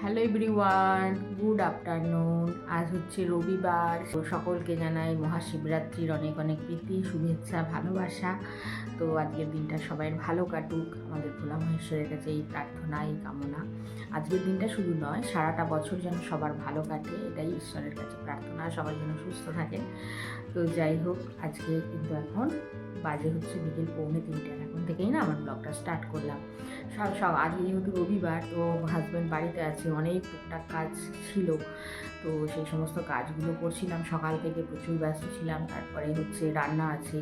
Hello everyone, good afternoon. আজ হচ্ছে রবিবার। সকলকে জানাই মহাশিবরাত্রির অনেক অনেক প্রীতি, শুভেচ্ছা, ভালোবাসা। তো আজকের দিনটা সবাই ভালো কাটুক, আমাদের ভোলা মহেশ্বরের কাছে এই প্রার্থনা, এই কামনা। আজকের দিনটা শুধু নয়, সারাটা বছর যেন সবার ভালো কাটে, এটাই ঈশ্বরের কাছে প্রার্থনা, সবাই যেন সুস্থ থাকেন। তো যাই হোক, আজকে কিন্তু এখন বাজে হচ্ছে বিকেল 2:45। এখন থেকেই না আমার ব্লগটা স্টার্ট করলাম। সব আজকে যেহেতু রবিবার, তো হাজব্যান্ড বাড়িতে আছে, অনেক টুকটাক কাজ ছিল, তো সেই সমস্ত কাজগুলো করছিলাম। সকাল থেকে প্রচুর ব্যস্ত ছিলাম। তারপরে হচ্ছে রান্না আছে।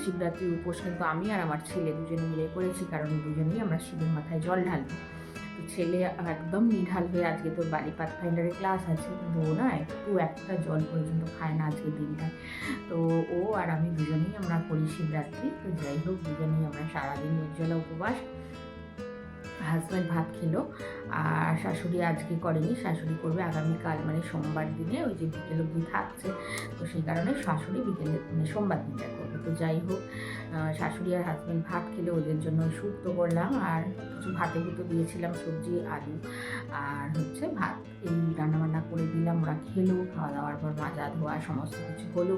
শিবরাত্রির উপোস কিন্তু আমি আর আমার ছেলে দুজনে মিলে করেছি, কারণ দুজনেই আমরা শিবের মাথায় জল ঢালবো। তো ছেলে একদম নিঢাল হয়ে, আজকে তোর বালি পাথফাইন্ডারের ক্লাস আছে, কিন্তু ও না একটা জল পর্যন্ত খায় না আজকের দিনটায়। তো ও আর আমি দুজনেই আমরা করি শিবরাত্রি। তো যাই হোক, দুজনেই আমরা সারাদিন নির্জলা উপবাস। হাজব্যান্ড ভাত খেলো, আর শাশুড়ি আজকে করেনি, শাশুড়ি করবে আগামীকাল, মানে সোমবার দিনে, ওই যে বিকেল অবধি থাকছে, তো সেই কারণে শাশুড়ি বিকেলে মানে সোমবার দিনটা করবে। তো যাই হোক, শাশুড়ি আর হাজব্যান্ড ভাত খেলে ওদের জন্য শুক্তো করলাম, আর কিছু ভাতে ভুতো দিয়েছিলাম, সবজি, আলু আর হচ্ছে ভাত, এই রান্নাবান্না করে দিলাম। ওরা খেলো, খাওয়া দাওয়ার পর মাজা ধোয়া সমস্ত কিছু হলো।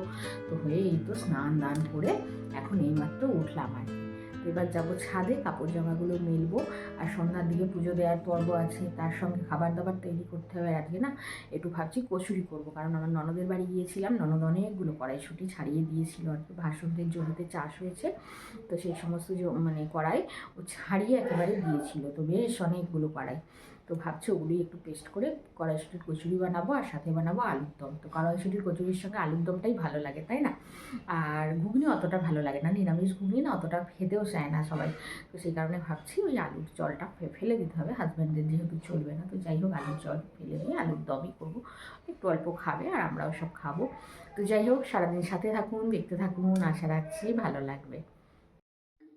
তো হয়ে এই তো স্নান দান করে এখন এইমাত্র উঠলাম আর কি। এবার যাবো ছাদে, কাপড় জামাগুলো মেলবো, আর সন্ধ্যার দিকে পুজো দেওয়ার পর্ব আছে, তার সঙ্গে খাবার দাবার তৈরি করতে হবে। আজকে না একটু ভাবছি কচুরি করবো, কারণ আমার ননদের বাড়ি গিয়েছিলাম, ননদ অনেকগুলো কড়াইশুঁটি ছাড়িয়ে দিয়েছিল আর কি, ভাসুরদের জমিতে চাষ হয়েছে, তো সেই সমস্ত মানে কড়াই ও ছাড়িয়ে একেবারে দিয়েছিল, তো বেশ অনেকগুলো কড়াই। তো ভাবছি ওগুলি একটু পেস্ট করে কড়াইশুঁটির কচুরি বানাবো, আর সাথে বানাবো আলুর দম। তো কড়াইশুঁটির কচুরির সঙ্গে আলুর দমটাই ভালো লাগে, তাই না? আর ঘুগনি অতটা ভালো লাগে না, নিরামিষ ঘুগনি না অতটা খেতেও চায় না সবাই। তো সেই কারণে ভাবছি ওই আলুর জলটা ফেলে দিতে হবে, হাজব্যান্ডের যেহেতু চলবে না। তো যাই হোক, আলুর জল ফেলে দিয়ে আলুর দমই করবো, একটু অল্প খাবে আর আমরাও সব খাবো। তো যাই হোক, সারাদিন সাথে থাকুন, দেখতে থাকুন, আশা রাখছি ভালো লাগবে।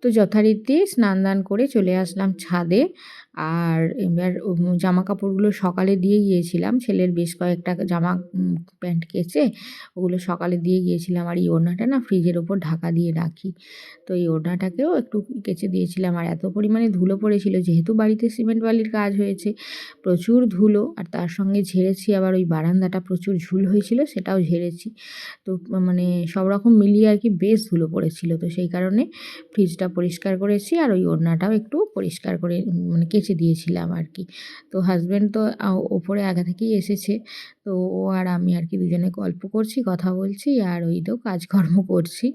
তো যথারীতি স্নান দান করে চলে আসলাম ছাদে। আর এবার জামা কাপড়গুলো সকালে দিয়ে গিয়েছিলাম, ছেলের বেশ কয়েকটা জামা প্যান্ট কেচে ওগুলো সকালে দিয়ে গিয়েছিলাম। আর এই ওড়নাটা না ফ্রিজের ওপর ঢাকা দিয়ে রাখি, তো এই ওড়নাটাকেও একটু কেচে দিয়েছিলাম। আর এত পরিমাণে ধুলো পড়েছিল, যেহেতু বাড়িতে সিমেন্ট বালির কাজ হয়েছে, প্রচুর ধুলো, আর তার সঙ্গে ঝেড়েছি আবার ওই বারান্দাটা প্রচুর ঝুল হয়েছিল, সেটাও ঝেড়েছি। তো মানে সব রকম মিলিয়ে আর কি বেশ ধুলো পড়েছিল, তো সেই কারণে ফ্রিজটা পরিষ্কার করেছি, আর ওই ওড়নাটাও একটু পরিষ্কার করে মানে কেচে দিয়েছিলাম আর কি। তো হাজব্যান্ড তো ওপরে আগে থেকেই এসেছে, তো ও আর আমি আর কি দুজনে গল্প করছি, কথা বলছি, আর ওই তো কাজকর্ম করছি।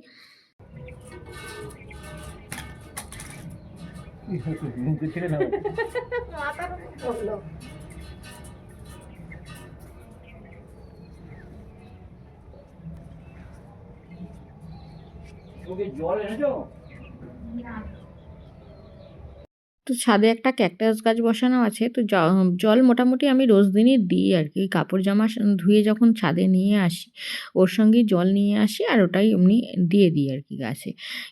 জল এনেছো? তো ছাদে একটা ক্যাকটাস গাছ বসানো আছে, তো জল মোটামুটি আমি রোজ দিনই দিই আর কি। কাপড় জামা ধুয়ে যখন ছাদে নিয়ে আসি, ওর সঙ্গেই জল নিয়ে আসি, আর ওটাই এমনি দিয়ে দিই আর কি গাছে।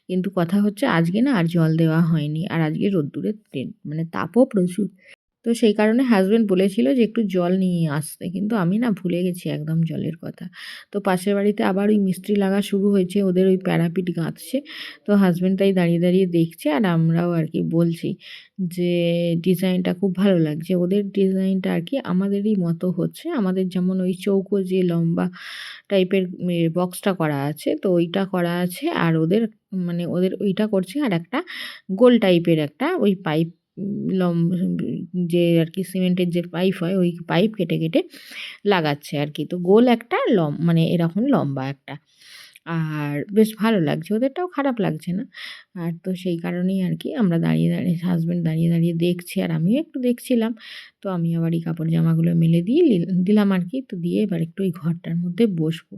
কিন্তু কথা হচ্ছে আজকে না আর জল দেওয়া হয়নি, আর আজকে রোদ্দুরের মানে তাপও প্রচুর। তো সেই কারণে হাজব্যান্ড বলেছিল যে একটু জল নিয়ে আসতে, কিন্তু আমি না ভুলে গেছি একদম জলের কথা। তো পাশের বাড়িতে আবার ওই মিস্ত্রি লাগা শুরু হয়েছে, ওদের ওই প্যারাপিট গাঁথছে, তো হাজব্যান্ড তাই দাঁড়িয়ে দাঁড়িয়ে দেখছে, আর আমরাও আর কি বলছি যে ডিজাইনটা খুব ভালো লাগছে। ওদের ডিজাইনটা আর কি আমাদেরই মতো হচ্ছে, আমাদের যেমন ওই চৌকো যে লম্বা টাইপের বক্সটা করা আছে, তো ওইটা করা আছে, আর ওদের মানে ওদের ওইটা করছে, আর একটা গোল টাইপের একটা ওই পাইপ যে আর কি সিমেন্টের যে পাইপ হয়, ওই পাইপ কেটে কেটে লাগাচ্ছে আর কি। তো গোল একটা মানে এরকম লম্বা একটা, আর বেশ ভালো লাগছে, ওদেরটাও খারাপ লাগছে না। আর তো সেই কারণেই আর কি আমরা দাঁড়িয়ে দাঁড়িয়ে, হাজব্যান্ড দাঁড়িয়ে দাঁড়িয়ে দেখছি, আর আমিও একটু দেখছিলাম। তো আমি আবার এই কাপড় জামাগুলো মেলে দিয়ে দিলাম আর কি। তো দিয়ে এবার একটু ওই ঘরটার মধ্যে বসবো।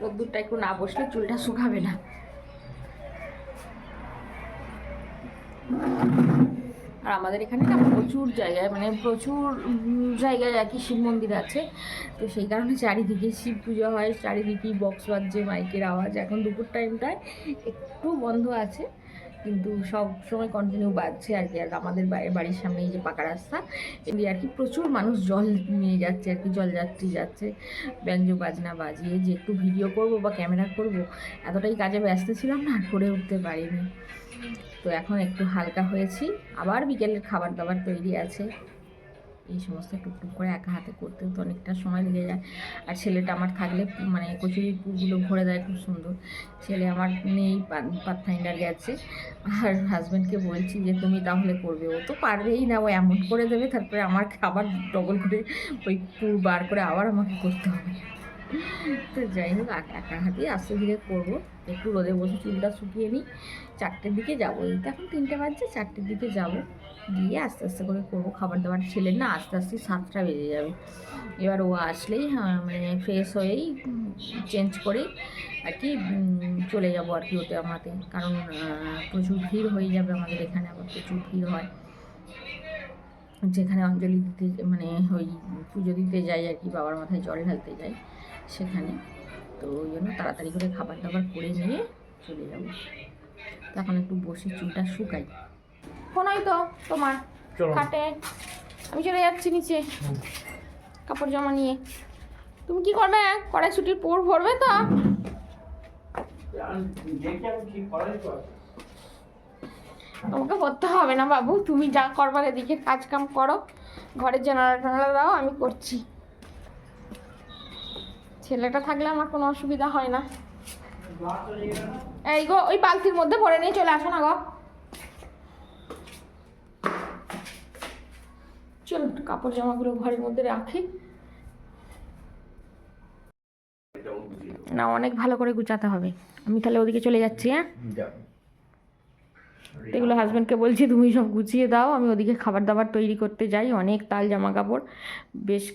রোদ্দুরটা একটু না বসলে চুলটা শুকাবে না। আর আমাদের এখানে না প্রচুর জায়গায়, মানে প্রচুর জায়গায় আর কি শিব মন্দির আছে, তো সেই কারণে চারিদিকে শিব পুজো হয়, চারিদিকেই বক্স বাজছে, মাইকের আওয়াজ। এখন দুপুর টাইমটায় একটু বন্ধ আছে, কিন্তু সব সময় কন্টিনিউ বাজছে আর কি। আর আমাদের বাড়ির সামনে এই যে পাকা রাস্তা, এমনি আর কি প্রচুর মানুষ জল নিয়ে যাচ্ছে আর কি, জলযাত্রী যাচ্ছে। ব্যঞ্জ বাজনা বাজিয়ে যে একটু ভিডিও করব বা ক্যামেরা করব, এতটাই কাজে ব্যস্ত ছিলাম না, আর করে উঠতে পারিনি। তো এখন একটু হালকা হয়েছি, আবার বিকেলের খাবার দাবার তৈরি আছে। এই সমস্ত টুকটুক করে একা হাতে করতেও তো অনেকটা সময় লেগে যায়। আর ছেলেটা আমার থাকলে মানে কচুরির পুরগুলো ভরে দেয় খুব সুন্দর। ছেলে আমার নেই, পাথফাইন্ডার গেছে। আর হাজব্যান্ডকে বলছি যে তুমি তাহলে করবে, ও তো পারবেই না, ও এমন করে দেবে তারপরে আমার আবার ডবল করে ওই পুর বার করে আবার আমাকে করতে হবে। তো যাই হোক, একা হাতেই আস্তে ধীরে করবো। একটু রোদে বসে চুলটা শুকিয়ে নিই, 4টের দিকে যাবো। এই তো এখন 3টে বাজছে, 4টের দিকে যাবো, গিয়ে আস্তে আস্তে করে করবো খাবার দাবার। ছেলের না আস্তে আস্তে 7টা বেজে যাবে। এবার ও আসলেই মানে ফ্রেশ হয়েই চেঞ্জ করেই আর কি চলে যাবো আর কি ওতে আমাতে, কারণ প্রচুর ভিড় হয়ে যাবে আমাদের এখানে, আবার প্রচুর ভিড় হয় যেখানে অঞ্জলি দিতে মানে ওই পুজো দিতে যাই আর কি, বাবার মাথায় জল ঢালতে যাই সেখানে। তো ওই জন্য তাড়াতাড়ি করে খাবার দাবার করে নিয়ে চলে যাব। তখন একটু বসে চুলটা শুকাই। ফোন হয়তো তোমার খাটে, আমি চলে যাচ্ছি নিচে কাপড় জামা নিয়ে। তুমি কি করবে? কড়াইশুটির পুর ভরবে তো? তোমাকে করতে হবে না বাবু, তুমি যা করবার এদিকে কাজ কাম করো, ঘরের জানালা টানালা দাও, আমি করছি। ছেলেটা থাকলে আমার কোনো অসুবিধা হয় না। এই গো, ওই বালতির মধ্যে ভরে নিয়ে চলে আসো না গো। চলুন কাপড় জামাগুলো ঘরের মধ্যে রাখি। না, অনেক ভালো করে গুছাতে হবে। আমি তাহলে ওদিকে চলে যাচ্ছি। হ্যাঁ, এগুলো হাজব্যান্ডকে বলছি তুমি সব গুছিয়ে দাও, আমি ওদিকে খাবার দাবার তৈরি করতে যাই। অনেক তাল জামা কাপড়, বেশ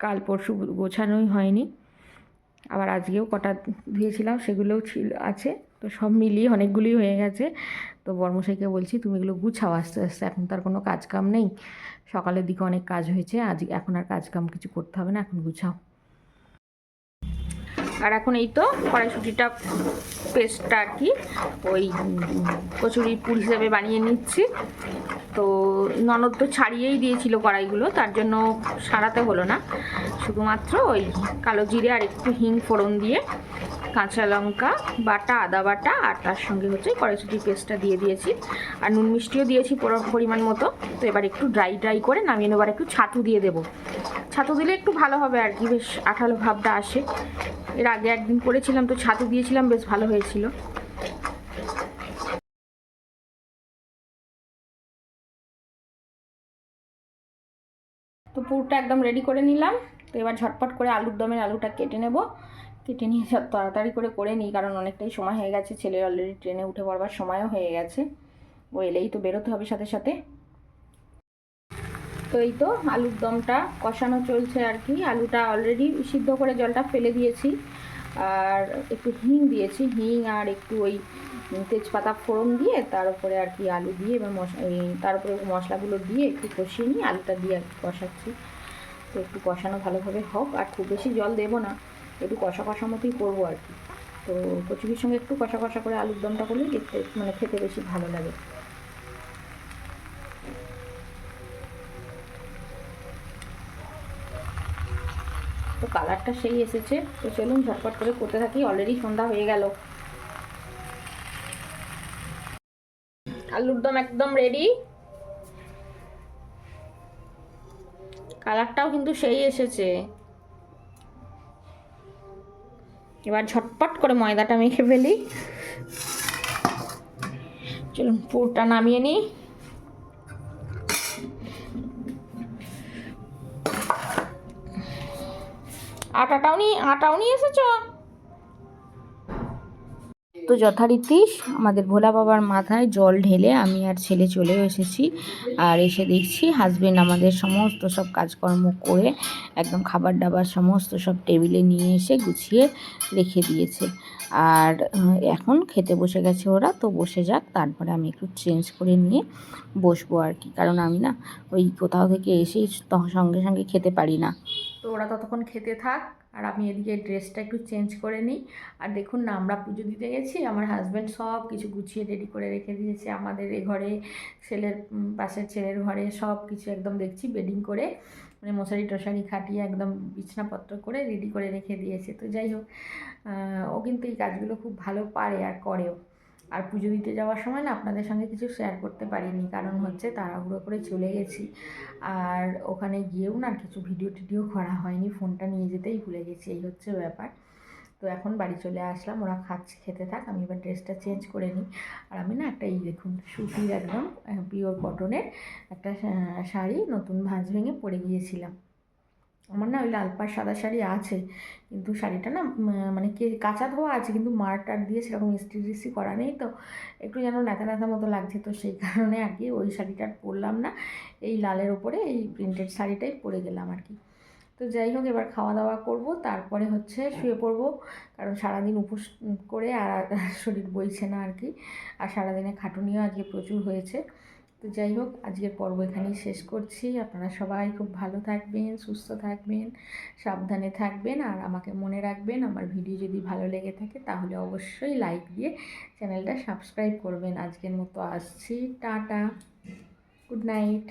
কাল পরশু গোছানোই হয়নি। আবার আজকেও কটা ধুয়েছিলাম, সেগুলোও আছে। তো সব মিলিয়ে অনেকগুলোই হয়ে গেছে। তো বর্মশাইকে বলছি তুমি এগুলো গুছাও আস্তে আস্তে, এখন তার কোনো কাজ কাম নেই। সকালের দিকে অনেক কাজ হয়েছে, আজ এখন আর কাজ কাম কিছু করতে হবে না, এখন গুছাও। আর এখন এই তো কড়াইশুঁটিটা পেস্টটা আর কি ওই কচুরির পুর হিসেবে বানিয়ে নিচ্ছি। তো ননদ তো ছাড়িয়েই দিয়েছিল কড়াইগুলো, তার জন্য সারাতে হলো না। শুধুমাত্র ওই কালো জিরে আর একটু হিং ফোড়ন দিয়ে কাঁচা লঙ্কা বাটা, আদা বাটা, আর তার সঙ্গে হচ্ছে কড়াইশুঁটির পেস্টটা দিয়ে দিয়েছি। আর নুন মিষ্টিও দিয়েছি পরিমাণ মতো। তো এবার একটু ড্রাই করে নামিয়ে নেবার, একটু ছাতু দিয়ে দেবো। ছাতু দিলে একটু ভালো হবে আর কি, বেশ আঠালো ভাবটা আসে। এর আগে একদিন করেছিলাম তো ছাতু দিয়েছিলাম, বেশ ভালো হয়েছিল। তো পুরটা একদম রেডি করে নিলাম। তো এবার ঝটপট করে আলুর দমের আলুটা কেটে নেব। কেটে নিয়ে সব তাড়াতাড়ি করে নিই, কারণ অনেকটাই সময় হয়ে গেছে। ছেলের অলরেডি ট্রেনে উঠে পড়বার সময়ও হয়ে গেছে, ও এলেই তো বেরোতে হবে সাথে সাথে। তো এই তো আলুর দমটা কষানো চলছে আর কি। আলুটা অলরেডি সিদ্ধ করে জলটা ফেলে দিয়েছি, আর একটু হিং দিয়েছি, হিং আর একটু ওই তেজপাতা ফোড়ন দিয়ে তার উপরে আর কি আলু দিয়ে এবার তার উপরে মশলাগুলো দিয়ে একটু কষিয়ে নিয়ে আলুটা দিয়ে আর কি কষাচ্ছি। তো একটু কষানো ভালোভাবে হোক, আর খুব বেশি জল দেবো না, একটু কষা কষা মতোই করবো আর কি। তো কচুরির সঙ্গে একটু কষা কষা করে আলুর দমটা করলে দেখতে মানে খেতে বেশি ভালো লাগে। তো কালারটা সেই এসেছে। তো চলুন ঝটপট করে করতে থাকি, অলরেডি সন্ধ্যা হয়ে গেল। আলুর দম একদম রেডি, কালারটাও কিন্তু সেই এসেছে। এবার ঝটপট করে ময়দাটা মেখে ফেলি। চলুন পুরটা নামিয়ে নিই। আটাও নিয়ে এসেছো? তো যথারীতি আমাদের ভোলা বাবার মাথায় জল ঢেলে আমি আর ছেলে চলেও এসেছি। আর এসে দেখছি হাজবেন্ড আমাদের সমস্ত সব কাজকর্ম করে একদম খাবার দাবার সমস্ত সব টেবিলে নিয়ে এসে গুছিয়ে রেখে দিয়েছে। আর এখন খেতে বসে গেছে ওরা। তো বসে যাক, তারপরে আমি একটু চেঞ্জ করে নিয়ে বসবো আর কি, কারণ আমি না ওই কোথাও থেকে এসেই সঙ্গে সঙ্গে খেতে পারি না। তো ওরা ততক্ষণ খেতে থাক, আর আমি এদিকে ড্রেসটা একটু চেঞ্জ করে নিই। আর দেখুন না, আমরা পুজো দিতে গেছি, আমার হাজব্যান্ড সব কিছু গুছিয়ে রেডি করে রেখে দিয়েছে। আমাদের এ ঘরে, ছেলের পাশের ছেলের ঘরে সব কিছু একদম দেখছি বেডিং করে, মানে মশারি টশারি খাটিয়ে একদম বিছনাপত্র করে রেডি করে রেখে দিয়েছে। তো যাই হোক, ও কিন্তু এই কাজগুলো খুব ভালো পারে আর করেও। আর পুজো দিতে যাওয়ার সময় না আপনাদের সঙ্গে কিছু শেয়ার করতে পারিনি, কারণ হচ্ছে তাড়াহুড়ো করে চলে গেছি। আর ওখানে গিয়েও না কিছু ভিডিও টিডিও করা হয়নি, ফোনটা নিয়ে যেতেই ভুলে গেছি, এই হচ্ছে ব্যাপার। তো এখন বাড়ি চলে আসলাম, ওরা খাচ্ছে, খেতে থাক, আমি এবার ড্রেসটা চেঞ্জ করে নিই। আর আমি না একটা দেখুন সুতির একদম পিওর কটনের একটা শাড়ি নতুন ভাঁজ ভেঙে পরে গিয়েছিলাম। আমার না ওই লাল পাড় সাদা শাড়ি আছে, কিন্তু শাড়িটা না মানে কাঁচা ধোয়া আছে, কিন্তু মার টার দিয়ে সেরকম ইস্ত্রি টিস্ত্রি করা নেই, তো একটু যেন ন্যাতা ন্যাতা মতো লাগছে। তো সেই কারণে আর কি ওই শাড়িটা পরলাম না, এই লালের ওপরে এই প্রিন্টেড শাড়িটাই পরে গেলাম আর কি। তো যাই হোক, এবার খাওয়া দাওয়া করব, তারপরে হচ্ছে শুয়ে পড়বো, কারণ সারাদিন উপোস করে আর শরীর বইছে না আর কি। আর সারাদিনে খাটুনিও আজকে প্রচুর হয়েছে। তো যাই হোক, আজকের পর্ব এখানেই শেষ করছি। আপনারা সবাই খুব ভালো থাকবেন, সুস্থ থাকবেন, সাবধানে থাকবেন, আর আমাকে মনে রাখবেন, আমার ভিডিও যদি ভালো লেগে থাকে তাহলে অবশ্যই লাইক দিয়ে চ্যানেলটা সাবস্ক্রাইব করবেন। আজকের মতো আসছি, টাটা, গুড নাইট।